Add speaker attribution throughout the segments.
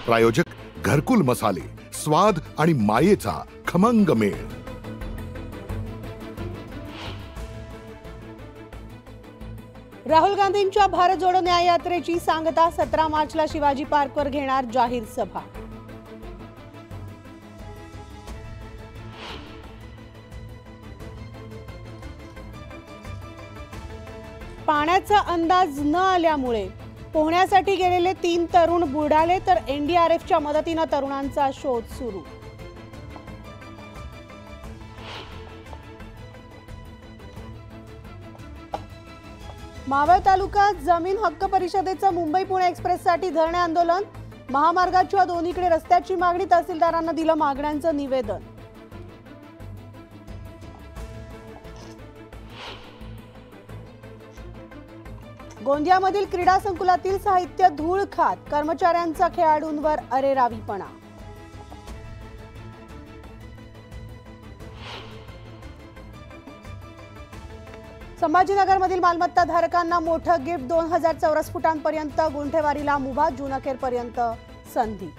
Speaker 1: प्रायोजक घरकुल मसाले, स्वाद आणि मायेचा खमंग मेळ।
Speaker 2: राहुल गांधींच्या भारत जोडो न्याय यात्रेची सांगता 17 मार्चला शिवाजी पार्कवर घेणार जाहीर सभा। पाण्याचा अंदाज न आल्यामुळे पोहण्यासाठी गेलेले 3 तरुण बुडाले, तर एनडीआरएफच्या मदतीने तरुणांचा शोध सुरू। मावळ तालुका जमीन हक्क परिषदेचं मुंबई पुणे एक्सप्रेससाठी धरणे आंदोलन। महामार्गाच्या दोन्हीकडे रस्त्याची मागणी, तहसीलदारांना दिलं मागण्यांचं निवेदन। गोंदियामधील क्रीडा संकुलातील साहित्य धूळ खात, कर्मचाऱ्यांचा खेळाडूंवर अरेरावीपणा। संभाजीनगरमधील मालमत्ता धारकांना मोठं गिफ्ट, 2000 चौरस फुटांपर्यंत गुंठेवारीला मुभा, जून अखेरपर्यंत संधी।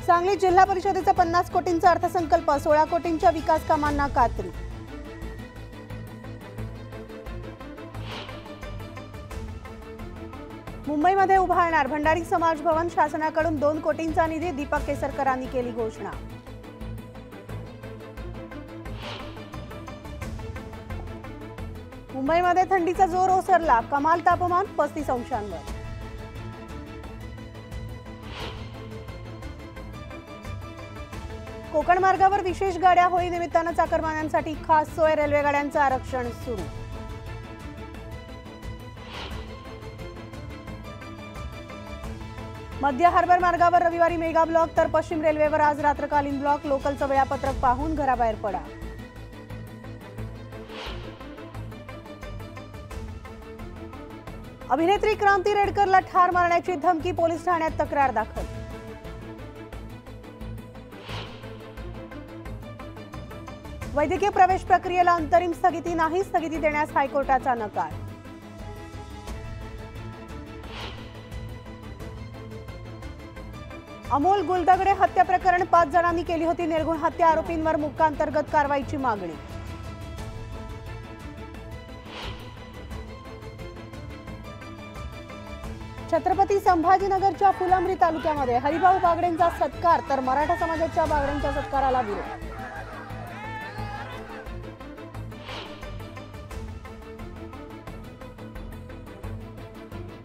Speaker 2: सांगली जिल्हा परिषदेचा 50 कोटींचा अर्थसंकल्प, 16 कोटींच्या विकास कामांना कात्री। मुंबईमध्ये उभारणार भंडारी समाज भवन, शासनाकडून 2 कोटींचा निधी, दीपक केसरकरांनी केली घोषणा। मुंबईमध्ये थंडीचा जोर ओसरला, कमाल तापमान 35 अंशांवर। कोकण मार्गावर विशेष गाड्या, होळी निमित्तानं चाकरमान्यांसाठी खास सोय, रेल्वे गाड्यांचं आरक्षण सुरू। मध्य हार्बर मार्गावर रविवारी मेगा ब्लॉक, तर पश्चिम रेल्वेवर आज रात्रकालीन ब्लॉक। लोकलचं वेळापत्रक पाहून घराबाहेर पडा। अभिनेत्री क्रांती रेडकरला ठार मारण्याची धमकी, पोलीस ठाण्यात तक्रार दाखल। वैद्यकीय प्रवेश प्रक्रियेला अंतरिम स्थगिती नाही, स्थगिती देण्यास हायकोर्टाचा नकार। अमोल गुलदगडे हत्या प्रकरण 5 जणांनी केली होती निर्गुण हत्या, आरोपींवर मुक्कांतर्गत कारवाईची मागणी। छत्रपती संभाजीनगरच्या फुलंब्री तालुक्यामध्ये हरिभाऊ बागडेंचा सत्कार, तर मराठा समाजाच्या बागडेंच्या सत्काराला विरोध।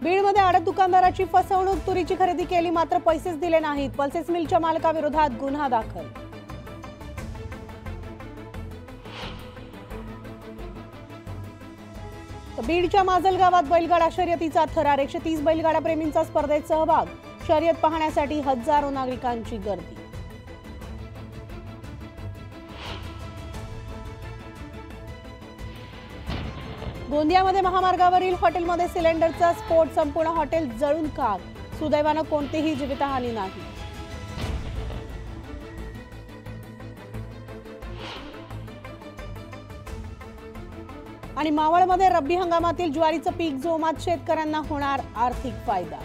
Speaker 2: बीडमध्ये आडत दुकानदाराची फसवणूक, तुरीची खरेदी केली मात्र पैसेच दिले नाहीत, पल्सेस मिलच्या मालकाविरोधात गुन्हा दाखल। बीडच्या माजल गावात बैलगाडा शर्यतीचा थरार, 130 बैलगाडा प्रेमींचा स्पर्धेत सहभाग, शर्यत पाहण्यासाठी हजारो नागरिकांची गर्दी। गोंदियामध्ये महामार्गावरील हॉटेलमध्ये सिलेंडरचा स्फोट, संपूर्ण हॉटेल जळून खाक, सुदैवानं कोणतीही जीवितहानी नाही। आणि मावळमध्ये रब्बी हंगामातील ज्वारीचं पीक जोमात, शेतकऱ्यांना होणार आर्थिक फायदा।